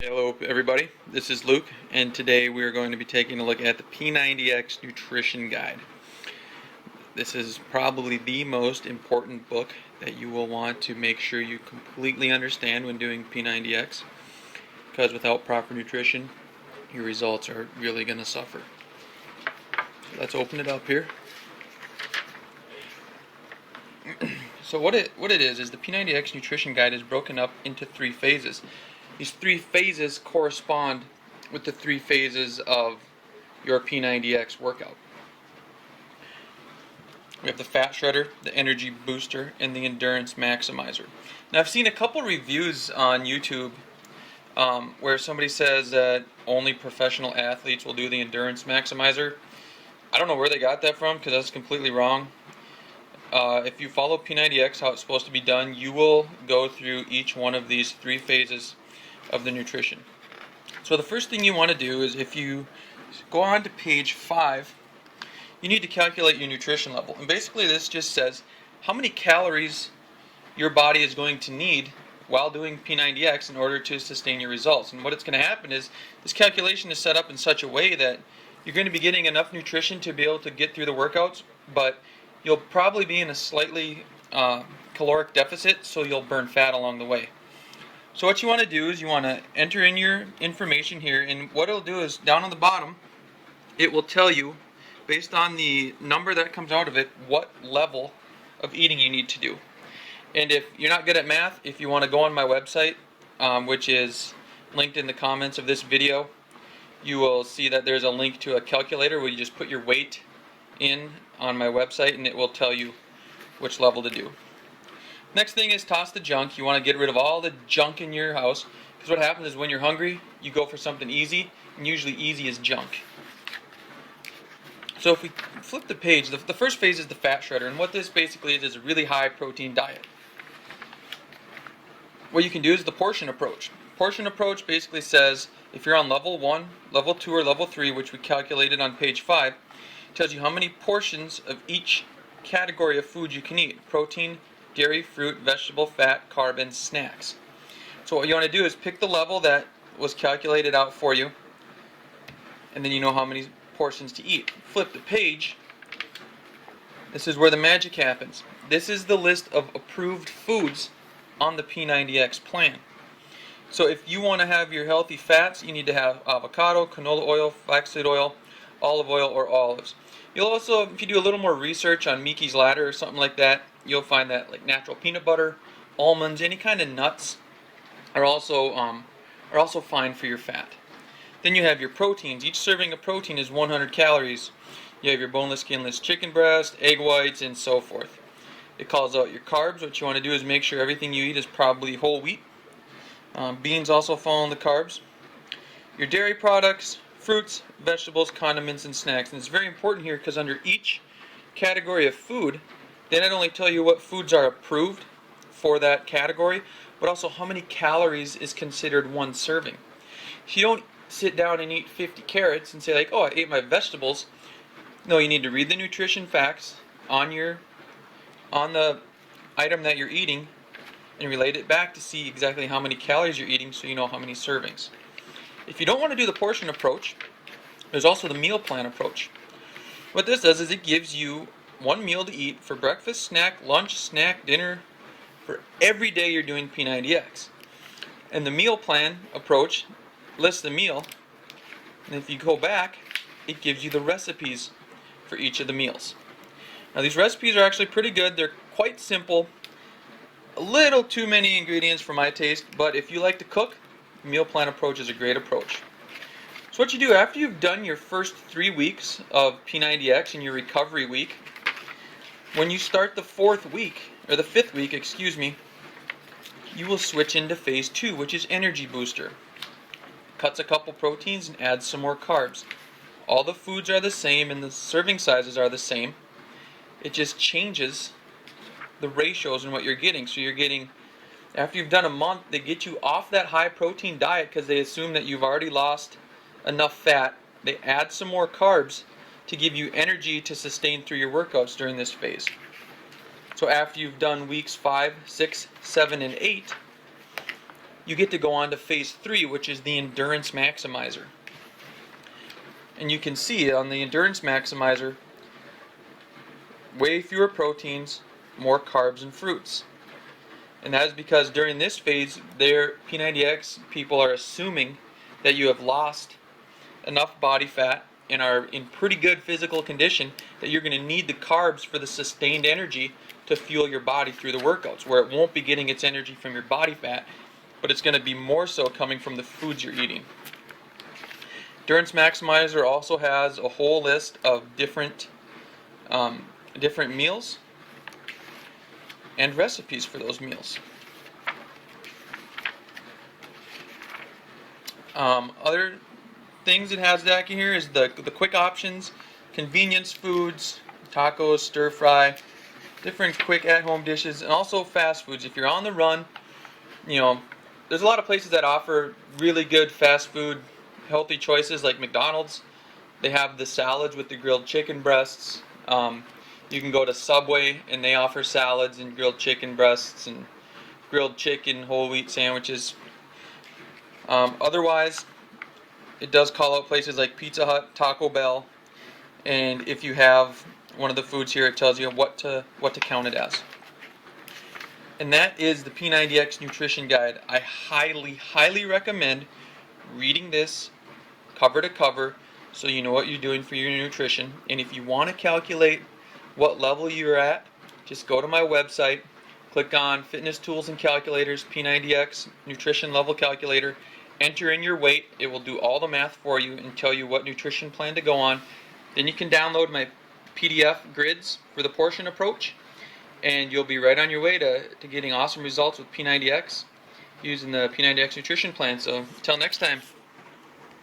Hello everybody, this is Luke, and today we are going to be taking a look at the P90X Nutrition Guide. This is probably the most important book that you will want to make sure you completely understand when doing P90X, because without proper nutrition, your results are really going to suffer. So let's open it up here. So what it is the P90X Nutrition Guide is broken up into 3 phases. These 3 phases correspond with the 3 phases of your P90X workout. We have the fat shredder, the energy booster, and the endurance maximizer. Now I've seen a couple reviews on YouTube where somebody says that only professional athletes will do the endurance maximizer. I don't know where they got that from, because that's completely wrong. If you follow P90X how it's supposed to be done, you will go through each one of these 3 phases of the nutrition. So the first thing you want to do is, if you go on to page 5, you need to calculate your nutrition level. And basically this just says how many calories your body is going to need while doing P90X in order to sustain your results. And what it's going to happen is, this calculation is set up in such a way that you're going to be getting enough nutrition to be able to get through the workouts, but you'll probably be in a slightly caloric deficit, so you'll burn fat along the way. So what you want to do is you want to enter in your information here, and what it'll do is, down on the bottom, it will tell you, based on the number that comes out of it, what level of eating you need to do. And if you're not good at math, if you want to go on my website, which is linked in the comments of this video, you will see that there's a link to a calculator where you just put your weight in on my website, and it will tell you which level to do. Next thing is toss the junk. You want to get rid of all the junk in your house, because what happens is when you're hungry, you go for something easy, and usually easy is junk. So if we flip the page, the first phase is the fat shredder, and what this basically is a really high protein diet. What you can do is the portion approach. Portion approach basically says, if you're on level 1, level 2, or level 3, which we calculated on page 5, it tells you how many portions of each category of food you can eat: protein, dairy, fruit, vegetable, fat, carb, and snacks. So what you want to do is pick the level that was calculated out for you, and then you know how many portions to eat. Flip the page. This is where the magic happens. This is the list of approved foods on the P90X plan. So if you want to have your healthy fats, you need to have avocado, canola oil, flaxseed oil, olive oil, or olives. You'll also, if you do a little more research on Mickey's Ladder or something like that, you'll find that like natural peanut butter, almonds, any kind of nuts are also fine for your fat. Then you have your proteins. Each serving of protein is 100 calories. You have your boneless, skinless chicken breast, egg whites, and so forth. It calls out your carbs. What you want to do is make sure everything you eat is probably whole wheat. Beans also fall in the carbs. Your dairy products, fruits, vegetables, condiments, and snacks. And it's very important here, because under each category of food, they not only tell you what foods are approved for that category, but also how many calories is considered one serving. If you don't sit down and eat 50 carrots and say like, oh, I ate my vegetables. No, you need to read the nutrition facts on the item that you're eating and relate it back to see exactly how many calories you're eating, so you know how many servings. If you don't want to do the portion approach, there's also the meal plan approach. What this does is it gives you one meal to eat for breakfast, snack, lunch, snack, dinner, for every day you're doing P90X. And the meal plan approach lists the meal, and if you go back, it gives you the recipes for each of the meals. Now these recipes are actually pretty good. They're quite simple, a little too many ingredients for my taste, but if you like to cook, the meal plan approach is a great approach. So what you do after you've done your first 3 weeks of P90X and your recovery week, when you start the 5th week, you will switch into phase 2, which is energy booster. Cuts a couple proteins and adds some more carbs. All the foods are the same and the serving sizes are the same. It just changes the ratios in what you're getting. So you're getting, after you've done a month, they get you off that high protein diet because they assume that you've already lost enough fat. They add some more carbs to give you energy to sustain through your workouts during this phase. So after you've done weeks 5, 6, 7, and 8, you get to go on to phase 3, which is the endurance maximizer. And you can see on the endurance maximizer, way fewer proteins, more carbs and fruits. And that is because during this phase, their P90X people are assuming that you have lost enough body fat and are in pretty good physical condition that you're going to need the carbs for the sustained energy to fuel your body through the workouts, where it won't be getting its energy from your body fat, but it's going to be more so coming from the foods you're eating. Endurance Maximizer also has a whole list of different meals and recipes for those meals. Other things it has back in here is the quick options, convenience foods, tacos, stir fry, different quick at-home dishes, and also fast foods. If you're on the run, there's a lot of places that offer really good fast food, healthy choices like McDonald's. They have the salads with the grilled chicken breasts. You can go to Subway and they offer salads and grilled chicken breasts and grilled chicken whole wheat sandwiches. Otherwise, it does call out places like Pizza Hut, Taco Bell, and if you have one of the foods here, it tells you what to count it as. And that is the P90X Nutrition Guide. I highly recommend reading this cover to cover so you know what you're doing for your nutrition. And if you want to calculate what level you're at, just go to my website, click on Fitness Tools and Calculators, P90X Nutrition Level Calculator, enter in your weight. It will do all the math for you and tell you what nutrition plan to go on. Then you can download my PDF grids for the portion approach, and you'll be right on your way to getting awesome results with P90X using the P90X nutrition plan. So until next time.